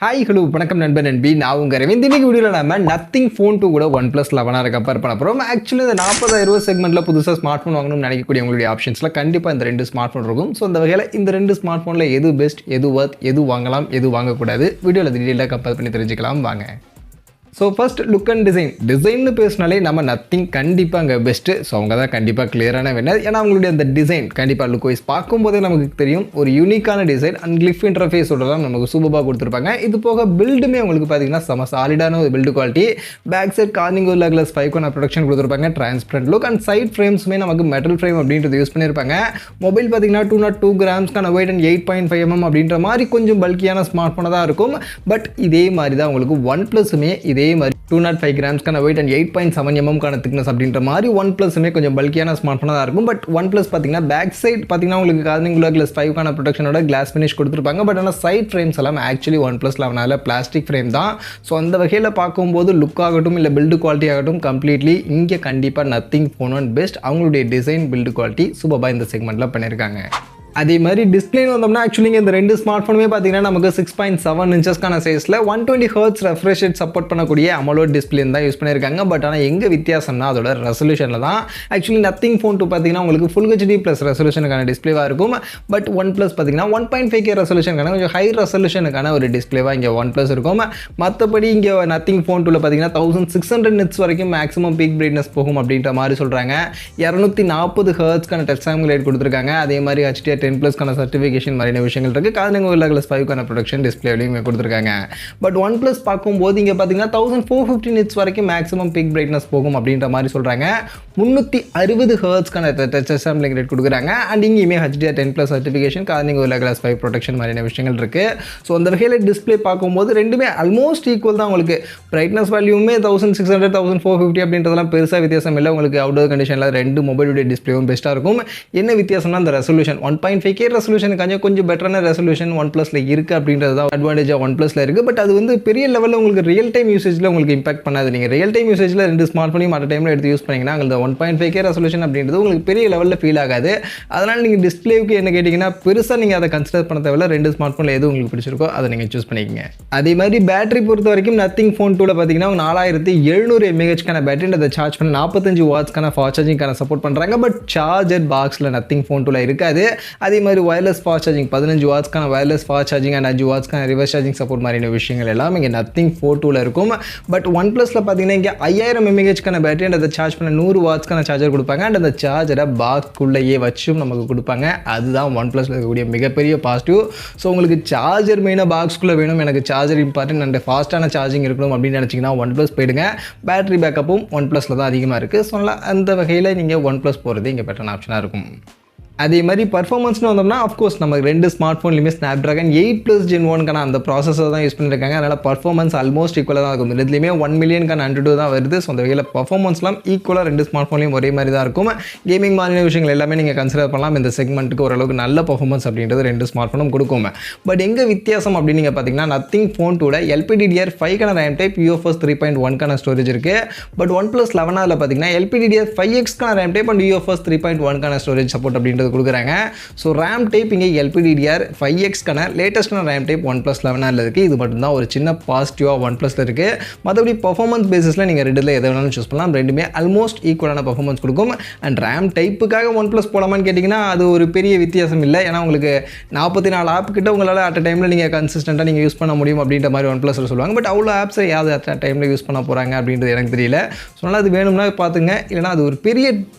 Hi hello வணக்கம் நண்பன் நண்பி நான் உங்கள் ரவீந்த். இன்னைக்கு வீடியோவில் நம்ம நத்திங் ஃபோன் 2 கூட OnePlus 11R கம்பேர் பண்ண போகிறோம். ஆக்சுவலி இந்த 40,000 செக்மெண்ட்டில் புதுசாக ஸ்மார்ட் ஃபோன் வாங்கணும்னு நினைக்கக்கூடிய உங்களுடைய ஆப்ஷன்ஸில் கண்டிப்பாக இந்த ரெண்டு ஸ்மார்ட் ஃபோன் இருக்கும். ஸோ அந்த வகையில் இந்த ரெண்டு ஸ்மார்ட் ஃபோனில் எது பெஸ்ட், எது ஒர்த், எது வாங்கலாம், எது வாங்கக்கூடாது வீடியோவில் டீட்டெயிலாக கம்பேர் பண்ணி தெரிஞ்சுக்கலாம் வாங்க. ஸோ ஃபர்ஸ்ட் லுக் அண்ட் டிசைன்னு பேசினாலே நம்ம நத்திங் கண்டிப்பாக அங்கே பெஸ்ட்டு. ஸோ அவங்க தான் கண்டிப்பாக கிளியரான வின்னர். ஏன்னா அவங்களுடைய அந்த டிசைன் கண்டிப்பாக லுக் வைஸ் பார்க்கும்போதே நமக்கு தெரியும் ஒரு யூனிக்கான டிசைன் அண்ட் கிளிஃப் இன்டர்ஃபேஸோடலாம் நமக்கு சூப்பராக கொடுத்துருப்பாங்க. இது போக பில்டுமே உங்களுக்கு பார்த்தீங்கன்னா செம சாலிடான ஒரு build quality. Back side Corning உள்ள கிளாஸ் 5 ப்ரொடக்ஷன் கொடுத்துருப்பாங்க, டிரான்ஸ்பரண்ட் லுக் அண்ட் சைட் ஃப்ரேம்ஸுமே நமக்கு மெட்டல் ஃப்ரேம் அப்படின்றது யூஸ் பண்ணியிருப்பாங்க. மொபைல் பார்த்தீங்கன்னா 202 கிராம்ஸ்க்கான வெயிட் அண்ட் 8.5 mm அப்படின்ற மாதிரி கொஞ்சம் பல்கியான ஸ்மார்ட் ஃபோனாக தான் இருக்கும். பட் இதே மாதிரி தான் உங்களுக்கு OnePlusமே இதே மாதிரி 205 கிராம்ஸ்க்கான வெயிட் அண்ட் 8.7 mm திக்னஸ் அப்படின்ற மாதிரி OnePlusமே கொஞ்சம் பல்கியான ஸ்மார்ட் ஃபோனாக தான் இருக்கும். பட் OnePlus பார்த்தீங்கன்னா பேக் சைட் பார்த்தீங்கன்னா உங்களுக்கு கார்னிங் உள்ள கிளாஸ் 5 ப்ரொடக்ஷனோட கிளாஸ் ஃபினிஷ் கொடுத்துருப்பாங்க. பட் ஆனால் சைட் ஃப்ரேம்ஸ் எல்லாம் ஆக்சுவலி OnePlus 11 பிளாஸ்டிக் ஃப்ரேம் தான். ஸோ அந்த வகையில் பார்க்கும்போது லுக் ஆகட்டும் இல்லை பில்டு குவாலிட்டி ஆகட்டும் கம்ப்ளீட்லி இங்கே கண்டிப்பாக நத்திங் ஃபோன் ஒன் பெஸ்ட். அவங்களுடைய டிசைன் பில்டு குவாலிட்டி சூப்பராக இந்த செக்மெண்ட்டில் பண்ணியிருக்காங்க. அதே மாதிரி டிஸ்பிளேன்னு வந்தோம்னா ஆக்சுவலி இந்த ரெண்டு ஸ்மார்ட் ஃபோனுமே பார்த்தீங்கன்னா நமக்கு 6.7 இன்ச்சஸ்க்கான சைஸில் 120 Hz ரெஃப்ரெஷ் ரேட் சப்போர்ட் பண்ணக்கூடிய AMOLED டிஸ்பிளே தான் யூஸ் பண்ணியிருக்காங்க. பட் ஆனால் எங்கே வித்தியாசம்னா அதோட ரெசல்யூஷனில் தான். ஆக்சுவலி நத்திங் ஃபோன் 2 பார்த்தீங்கன்னா உங்களுக்கு ஃபுல் HD ப்ளஸ் ரெசல்யூஷனுக்கான டிஸ்பிளேவாக இருக்கும். பட் OnePlus பார்த்தீங்கன்னா 1.5K ரெசல்யூஷனுக்கான கொஞ்சம் ஹை ரெசல்யூஷனுக்கான ஒரு டிஸ்பிளேவாக இங்கே OnePlus இருக்கும். மற்றபடி இங்கே நத்திங் ஃபோன் 2ல பார்த்தீங்கன்னா 1600 nits வரைக்கும் மேக்ஸிமம் பீக் பிரைட்னஸ் போகும் அப்படின்ற மாதிரி சொல்கிறாங்க. 240 Hzக்கான டச் சாம்பிள் ரேட் கொடுத்துருக்காங்க. அதே மாதிரி HDR 10+ சர்டிஃபிகேஷன் மாதிரியான விஷயங்கள் இருக்குது. கார்னிங் உள்ள கிளாஸ் 5 ப்ரொடக்ஷன் டிஸ்பிளேலையும் கொடுத்துருக்காங்க. பட் OnePlus பார்க்கும்போது இங்கே பார்த்தீங்கன்னா 1450 nits வரைக்கும் மேக்ஸிமம் பீக் பிரைட்னஸ் போகும் அப்படின்ற மாதிரி சொல்கிறாங்க. 360 Hzக்கான டச் சாம்பிளிங் ரேட் கொடுக்குறாங்க. அண்ட் இங்கேயுமே HDR 10+ சர்டிஃபிகேஷன் கார்னிங் உள்ள கிளாஸ் 5 ப்ரொடக்ஷன் மாதிரியான விஷயங்கள் இருக்குது. ஸோ அந்த வகையில் டிஸ்பிளே பார்க்கும்போது ரெண்டுமே ஆல்மோஸ்ட் ஈக்குவல் தான். உங்களுக்கு பிரைட்னஸ் வேல்யூமே 1600 1450 அப்படின்றதெல்லாம் பெருசாக வித்தியாசம் இல்லை. உங்களுக்கு அவுட்டோர் கண்டிஷனில் ரெண்டு மொபைலுடைய டிஸ்பிளேவும் பெஸ்ட்டாக இருக்கும். என்ன வித்தியாசம்னா அந்த ரெசல்யூஷன் 1.5K ரெசல்யூஷனுக்கான கொஞ்சம் பெட்டரான ரெசல்யூஷன் OnePlusல இருக்குது அப்படின்றது தான் அட்வான்டேஜாக OnePlusல இருக்குது. பட் அது வந்து பெரிய லெவலில் உங்களுக்கு ரியல் டைம் யூசேஜில் உங்களுக்கு இம்பாக்ட் பண்ணாது. நீங்கள் ரியல் டைம் யூசேஜில் ரெண்டு ஸ்மார்ட் ஃபோனையும் அட் டைமில் எடுத்து யூஸ் பண்ணிங்கன்னா அந்த 1.5K ரெசல்யூஷன் அப்படின்றது உங்களுக்கு பெரிய லெவலில் ஃபீல் ஆகாது. அதனால் நீங்கள் டிஸ்பிளேவுக்கு என்ன கேட்டிங்கன்னா பெருசாக நீங்கள் அதை கன்சிடர் பண்ண தேவையில்ல. ரெண்டு ஸ்மார்ட் ஃபோனில் எது உங்களுக்கு பிடிச்சிருக்கோ அதை நீங்கள் சூஸ் பண்ணிக்கங்க. அதே மாதிரி பேட்டரி பொறுத்த வரைக்கும் நத்திங் ஃபோன் 2ல பார்த்தீங்கன்னா 4700 mAhக்கான பேட்டரி அதை சார்ஜ் பண்ண 45 வாட்ஸ்க்கான ஃபாஸ்ட் சார்ஜிங்கான சப்போர்ட் பண்ணுறாங்க. பட் சார்ஜர் பாக்ஸில் நத்திங் ஃபோன் 2ல இருக்காது. அதே மாதிரி வயர்லெஸ் ஃபாஸ்ட் சார்ஜிங் 15 வாட்ஸ்க்கான வயர்லெஸ் ஃபாஸ்ட் சார்ஜிங் அண்ட் 5 வாட்ஸ்க்கான ரிவர்ஸ் சார்ஜிங் சப்போர்ட் மாதிரியான விஷயங்கள் எல்லாம் இங்கே நத்திங் ஃபோன் 2ல இருக்கும். பட் OnePlusல பார்த்தீங்கன்னா இங்கே 5000 mAhக்கான பேட்டரி அண்ட் அதை சார்ஜ் பண்ண 100 வாட்ஸ்க்கான சார்ஜர் கொடுப்பாங்க. அண்ட் அந்த சார்ஜரை பாக்ஸ்க்குள்ளேயே வச்சும் நமக்கு கொடுப்பாங்க. அதுதான் OnePlusல இருக்கக்கூடிய மிகப்பெரிய பாசிட்டிவ். ஸோ உங்களுக்கு சார்ஜர் மெயினாக பாக்ஸ்க்குள்ளே வேணும், எனக்கு சார்ஜர் இம்பார்ட்டன்ட் அண்ட் ஃபாஸ்ட்டான சார்ஜிங் இருக்கணும் அப்படின்னு நினச்சிங்கன்னா OnePlus போயிடுங்க. பேட்டரி பேக்கப்பும் OnePlusல தான் அதிகமாக இருக்குது. ஸோ அந்த வகையில் நீங்கள் OnePlus போகிறது இங்கே பெட்டரான ஆப்ஷனாக இருக்கும். அதே மாதிரி பர்ஃபார்மன்ஸ்னு வந்தோம்னா அஃப்கோர்ஸ் நமக்கு ரெண்டு ஸ்மார்ட் ஃபோன்லையுமே Snapdragon 8+ Gen 1க்கான அந்த ப்ராசஸர் தான் யூஸ் பண்ணியிருக்காங்க. அதனால் பர்ஃபார்மன்ஸ் ஆல்மோஸ்ட் ஈக்குவலாக தான் இருக்கும். இதுலேயுமே 1 மில்லியனுக்கான Android தான் வருது. ஸோ அந்த வகையில் பர்ஃபார்மன்ஸ்லாம் ஈக்குவலாக ரெண்டு ஸ்மார்ட் ஃபோன்லையும் ஒரே மாதிரி தான் இருக்கும். கேமிங் மாதிரியான விஷயங்கள் எல்லாமே நீங்கள் கன்சிடர் பண்ணலாம். இந்த செக்மெண்ட்டுக்கு ஓரளவுக்கு நல்ல பர்ஃபார்மன்ஸ் அப்படின்றது ரெண்டு ஸ்மார்ட் ஃபோனும் கொடுக்கும். பட் எங்கே வித்தியாசம் அப்படின்னு நீங்கள் பார்த்தீங்கன்னா நத்திங் ஃபோன் 2ல LPDDR5க்கான ரேம் டைப் UFS 3.1க்கான ஸ்டோரேஜ் இருக்குது. பட் OnePlus 11Rல பார்த்தீங்கன்னா LPDDR5Xக்கான ரேம் டைப் அண்ட் UFS 3.1க்கான ஸ்டோரேஜ் சப்போர்ட் அப்படின்றது கொடுக்குறாங்க. ஸோ ரேம் டைப் இங்கே LPDDR5Xக்கான லேட்டஸ்டான ரேம் டைப் OnePlus 11Rல இருக்குது. இது மட்டும்தான் ஒரு சின்ன பாசிட்டிவாக OnePlusல இருக்குது. மற்றபடி பர்ஃபார்மன்ஸ் பேசிஸில் நீங்கள் ரெண்டில் எதை வேணாலும் சூஸ் பண்ணலாம். ரெண்டுமே ஆல்மோஸ்ட் ஈக்குவலான பர்ஃபார்மன்ஸ் கொடுக்கும். அண்ட் ரேம் டைப்புக்காக OnePlus போகலாமான்னு கேட்டிங்கன்னா அது ஒரு பெரிய வித்தியாசம் இல்லை. ஏன்னா உங்களுக்கு 44 ஆப் கிட்ட உங்களால் அட் டைமில் நீங்கள் கன்சிஸ்டண்ட்டாக நீங்கள் யூஸ் பண்ண முடியும் அப்படின்ற மாதிரி OnePlusல சொல்லுவாங்க. பட் அவ்வளோ ஆப்ஸை யாவது அட் டைமில் யூஸ் பண்ண போகிறாங்க அப்படின்றது எனக்கு தெரியல. சொன்னால் அது வேணும்னா பார்த்துங்க, இல்லைனா அது ஒரு பெரிய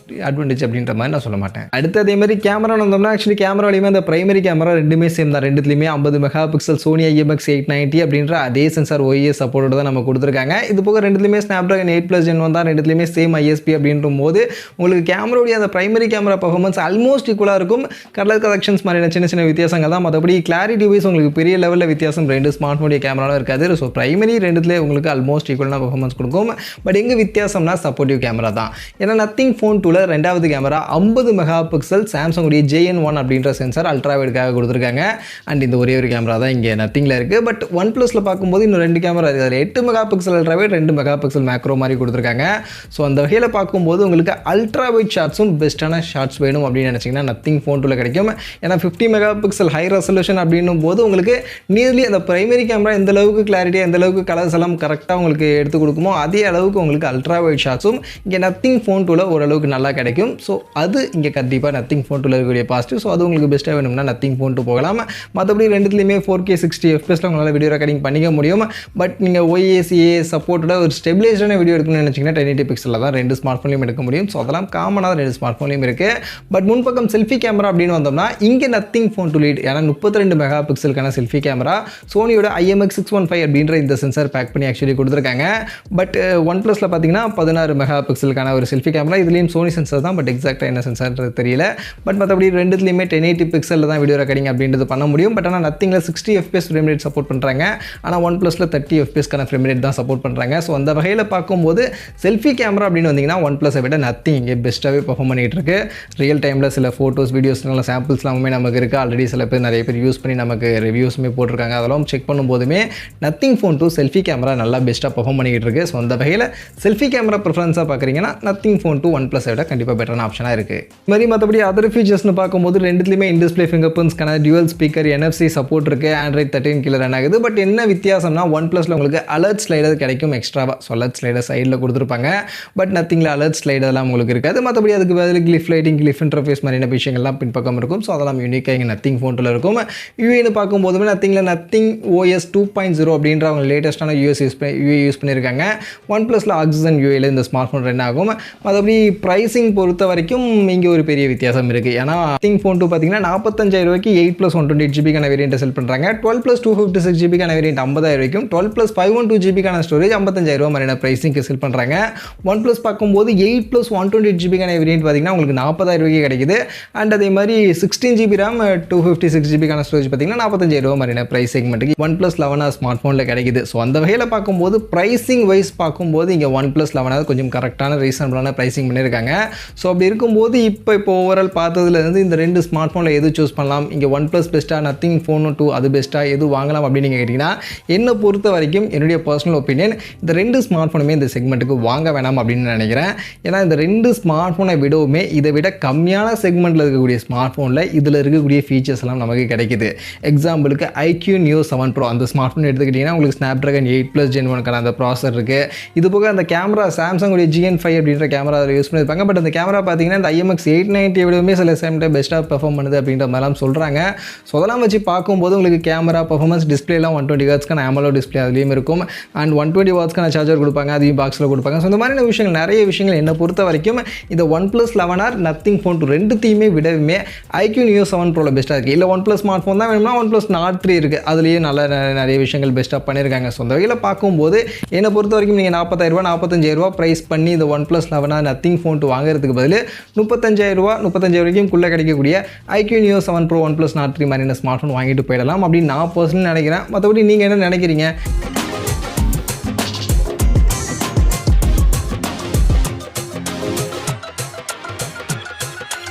அட்வான்டேஜ் அப்படின்ற மாதிரி நான் சொல்ல மாட்டேன். அடுத்து அதே மாதிரி கேமரா வந்தோம்னா ஆக்சுவலி கேமராலையுமே அந்த பிரைமரி கேமரா ரெண்டுமே சேம் தான். ரெண்டுத்துலையுமே 50 மெகாபிக்சல் Sony IMX 890 அப்படின்ற அதே சென்சார் OIS சப்போர்ட்டோட தான் நம்ம கொடுத்துருக்காங்க. இது போக ரெண்டுத்துலையுமே Snapdragon 8+ Gen 1 தான். ரெண்டுத்துலையுமே சேம் ISP அப்படின்ற போது உங்களுக்கு கேமராவுடைய அந்த பிரைமரி கேமரா பர்ஃபார்மன்ஸ் ஆல்மோஸ்ட் ஈக்குவலாக இருக்கும். கலர் கலெக்ஷன்ஸ் மாதிரியான சின்ன சின்ன வித்தியாசங்கள் தான். மற்றபடி கிளாரிட்டி வைஸ் உங்களுக்கு பெரிய லெவலில் வித்தியாசம் ரெண்டு ஸ்மார்ட் ஃபோனுடைய கேமராவும் இருக்காது. ஸோ பிரைமரி ரெண்டுத்துலேயே உங்களுக்கு ஆல்மோஸ்ட் ஈக்குவலான பர்ஃபார்மன்ஸ் கொடுக்கும். பட் எங்கே வித்தியாசம்னா சப்போர்ட்டிவ் கேமரா தான். ஏன்னா நத்திங் ஃபோன் 2ல ரெண்டாவது கேமரா 50 மெகாபிக்சல் சாம்சங் உடைய JN1 அப்படின்ற சென்சார் அல்ட்ரா வைடுக்காக கொடுத்துருக்காங்க. அண்ட் இந்த ஒரே ஒரு கேமரா தான் இங்கே நத்திங்கில் இருக்குது. பட் OnePlusல பார்க்கும்போது இன்னும் 2 கேமரா இருக்குது. அதில் 8 mega pixel ultra wide, 2 mega pixel macro மாதிரி கொடுத்துருக்காங்க. ஸோ அந்த வகையில் பார்க்கும்போது உங்களுக்கு அல்ட்ரா வைட் ஷாட்ஸும் பெஸ்ட்டான ஷாட்ஸ் வேணும் அப்படின்னு நினச்சிங்கன்னா நத்திங் ஃபோன் 2ல கிடைக்கும். ஏன்னா 50 மெகா பிக்சல் ஹை ரெசல்யூஷன் அப்படின்னும் போது உங்களுக்கு நியர்லி அந்த பிரைமரி கேமரா எந்த அளவுக்கு கிளாரிட்டியாக எந்த அளவுக்கு கலர்ஸ் எல்லாம் கரெக்டாக உங்களுக்கு எடுத்து கொடுக்குமோ அதே அளவுக்கு உங்களுக்கு அல்ட்ரா வைட் ஷாட்ஸும் இங்கே நத்திங் ஃபோன் 2ல ஓரளவுக்கு நல்லா கிடைக்கும். ஸோ அது இங்கே கண்டிப்பாக நத்திங் ஃபோன் 2ல இருக்கக்கூடிய பாசிட்டிவ். ஸோ அது உங்களுக்கு பெஸ்ட்டாக வேணும்னா நத்திங் ஃபோன் 2 போகலாம். மற்றபடி ரெண்டுத்துலையுமே 4K 60 FPS உங்களால் வீடியோ ரெக்கார்டிங் பண்ணிக்க முடியும். பட் நீங்கள் OACA சப்போர்ட்டோட ஒரு ஸ்டெபிலைஸ்டான வீடியோ எடுக்கணும்னு நினச்சிங்கன்னா 1080 பிக்சலில் தான் 2 ஸ்மார்ட் ஃபோன்லையும் எடுக்க முடியும். ஸோ அதெல்லாம் காமனாக 2 ஸ்மார்ட் ஃபோன்லையும் இருக்குது. பட் முன்பக்கம் செல்ஃபி கேமரா அப்படின்னு வந்தோம்னா இங்கே நத்திங் ஃபோன் 2 லீட். ஏன்னா 32 மெகா பிக்சலுக்கான செல்ஃபி கேமரா சோனியோட IMX615 அப்படின்ற இந்த சென்சார் பேக் பண்ணி ஆக்சுவலி கொடுத்துருக்காங்க. பட் OnePlusல பார்த்தீங்கன்னா 16 மெகா பிக்சலுக்கான ஒரு செல்ஃபி கேமரா. இதுலேயும் சோனி சென்சார் தான். பட் எக்ஸாக்டாக என்ன சென்சார்ன்றது தெரியல. பட் மற்றபடி ரெண்டுத்துலையுமே 1080 பிக்சலில் தான் வீடியோ ரெக்கார்டிங் அப்படின்றது பண்ண முடியும். பட் ஆனால் நத்திங்கில் 60 FPS ஃப்ரேம் ரேட் சப்போர்ட் பண்ணுறாங்க. ஆனால் OnePlusல 30 FPSக்கான ஃப்ரேம் ரேட் தான் சப்போர்ட் பண்ணுறாங்க. ஸோ அந்த வகையில் பார்க்கும்போது செல்ஃபி கேமரா அப்படின்னு வந்தீங்கன்னா OnePlusஸை விட நத்திங் இங்கே பெஸ்ட்டாகவே பர்ஃபார்ம் பண்ணிகிட்டு இருக்கு. ரியல் டைமில் சில ஃபோட்டோஸ் வீடியோஸ்னால சாம்பிள்ஸ்லாமே நமக்கு இருக்குது. ஆல்ரெடி சில பேர் நிறைய பேர் யூஸ் பண்ணி நமக்கு ரிவ்யூஸுமே போட்டிருக்காங்க. அதெல்லாம் செக் பண்ணும்போதுமே நத்திங் ஃபோன் 2 செல்ஃபி கேமரா நல்லா பெஸ்ட்டாக பர்ஃபார்ம் பண்ணிக்கிட்டு இருக்கு. ஸோ அந்த வகையில் செல்ஃபி கேமரா ப்ரிஃபரன்ஸாக பார்க்குறீங்கன்னா நத்திங் ஃபோன் 2 OnePlusஸை விட கண்டிப்பாக பெட்டரான ஆப்ஷனாக இருக்குது. இது மாதிரி மற்றபடி அதர் ஃபீச்சர்ஸ்னு பார்க்கும்போது ரெண்டுத்துலையுமே இன்டிஸ்பிளே ஃபிங்கர் பிரிண்ட்ஸ்க்கான டியூவல் ஸ்பீக்கர் NFC சப்போர்ட் இருக்குது. Android 13 கீழே ரன் ஆகுது. பட் என்ன வித்தியாசம்னா OnePlusல உங்களுக்கு அலர்ட் ஸ்லைடர் கிடைக்கும் எக்ஸ்ட்ராவாக. ஸோ அலர்ட் ஸ்லைடர் சைடில் கொடுத்துருப்பாங்க. பட் நத்திங்கில் அலர்ட் ஸ்லைடர்லாம் உங்களுக்கு இருக்காது. மற்றபடி அதுக்கு பதில் கிளிஃப் லைட்டிங், கிளிஃப் இன்டர்ஃபேஸ் மாதிரியான விஷயங்கள்லாம் பின்பக்கம் இருக்கும். ஸோ அதெல்லாம் யூனிக்காக இங்கே நத்திங் ஃபோன் 2ல இருக்கும். யூஏன்னு பார்க்கும்போதுமே நத்திங்கில் நத்திங் OS 2.0 அப்படின்ற அவங்க லேட்டஸ்ட்டான யூஏ யூஸ் பண்ணியிருக்காங்க. OnePlusல ஆக்சிஜன் யூஏல இந்த ஸ்மார்ட் ஃபோன் ரன் ஆகும். மற்றபடி ப்ரைஸிங் பொறுத்த வரைக்கும் இங்கே ஒரு பெரிய வித்தியாசம் இருக்குது. ஏன்னா நத்திங் ஃபோன் 2 பார்த்தீங்கன்னா 45,000 ரூபாய்க்கு 8+128GB வேரியண்ட்டை செல் பண்ணுறாங்க. 12+256GB வேரியண்ட் 50,000 ரூபாய்க்கும் 12+512GB ஸ்டோரேஜ் 55,000 மாதிரியான ப்ரைஸிங்க்கு செல் பண்ணுறாங்க. OnePlus பார்க்கும்போது 8+128GB வேரியண்ட் பார்த்தீங்கன்னா உங்களுக்கு 40,000 ரூபாய்க்கு கிடைக்குது. அண்ட் அதே மாதிரி 16GB RAM 256GB ஸ்டோரேஜ் பார்த்தீங்கன்னா 45,000 மாதிரியான ப்ரைஸ் செக்மெண்ட்டுக்கு OnePlus 11R ஸ்மார்ட் ஃபோனில் கிடைக்குது. ஸோ அந்த வகையில் பார்க்கும்போது ப்ரைஸிங் வைஸ் பார்க்கும்போது இங்கே OnePlus 11R கொஞ்சம் கரெக்டான ரீசனபிளான ப்ரைஸிங் பண்ணியிருக்காங்க. ஸோ அப்படி இருக்கும்போது இப்போ ஓவரால் பார்த்ததுலேருந்து இந்த 2 ஸ்மார்ட் ஃபோனில் எது சூஸ் பண்ணலாம், இங்கே OnePlus பெஸ்ட்டாக நத்திங் ஃபோன் 2 அது பெஸ்ட்டாக எது வாங்கலாம் அப்படின்னு நீங்கள் கேட்டிங்கன்னா என்னை பொறுத்த வரைக்கும் என்னுடைய பர்சனல் ஒப்பீனியன் இந்த 2 ஸ்மார்ட் ஃபோனுமே இந்த செக்மெண்ட்டுக்கு வாங்க வேணாம் அப்படின்னு நினைக்கிறேன். ஏன்னா இந்த 2 ஸ்மார்ட் ஃபோனை விடவுமே இதை விட கம்மியான செக்மெண்ட்டில் இருக்கக்கூடிய ஸ்மார்ட் ஃபோனில் இதில் இருக்கக்கூடிய ஃபீச்சர்ஸ் எல்லாம் நமக்கு கிடைக்குது. எக்ஸாம்பிளுக்கு iQoo Neo 7 Pro அந்த ஸ்மார்ட் ஃபோன் எடுத்துக்கிட்டிங்கன்னா உங்களுக்கு Snapdragon 8+ Gen 1க்கான அந்த ப்ராசர் இருக்குது. இது போக அந்த கேமரா சாம்சங் உடைய GN5 அப்படின்ற கேமரா அதில் யூஸ் பண்ணியிருப்பாங்க. பட் அந்த கேமரா பார்த்தீங்கன்னா இந்த IMX890 விடவுமே சில டைம் பெஸ்ட்டாக பெர்ஃபார்ம் பண்ணுது அப்படின்ற மாதிரிலாம் சொல்கிறாங்க. ஸோ அதெல்லாம் வச்சு பார்க்கும்போது உங்களுக்கு கேமரா பர்ஃபார்மன்ஸ் டிஸ்பிளேலாம் 120 Hzக்கான AMOLED டிஸ்பிளே அதுலேயும் இருக்கும். அண்ட் 120 Wattsக்கான சார்ஜர் கொடுப்பாங்க, அதையும் பாக்ஸில் கொடுப்பாங்க. ஸோ இந்த மாதிரியான விஷயங்கள் நிறைய விஷயங்கள் என்னை பொறுத்த வரைக்கும் இந்த OnePlus 11R நத்திங் ஃபோன் 2 ரெண்டுத்தையுமே விடவுமே iQoo Neo 7 Proல பெஸ்ட்டாக இருக்குது. இல்லை OnePlus ஸ்மார்ட் ஃபோன் தான் வேணும்னா OnePlus Nord 3 இருக்குது. அதுலேயே நிறைய விஷயங்கள் பெஸ்ட்டாக பண்ணியிருக்காங்க. ஸோ அந்த வகையில் பார்க்கும்போது என்னை பொறுத்த வரைக்கும் நீங்கள் 40,000 45,000 ப்ரைஸ் பண்ணி இந்த OnePlus 11R நத்திங் ஃபோன் 2 வாங்குறதுக்கு பதில் 35,000 வரைக்கும் குள்ளே கிடைக்கக்கூடிய iQoo Neo 7 Pro OnePlus Nord 3 மாதிரியான ஸ்மார்ட் ஃபோன் வாங்கிட்டு போயிடலாம் அப்படின்னு நான் பர்சனலி நினைக்கிறேன். மற்றபடி நீங்கள் என்ன நினைக்கிறீங்க?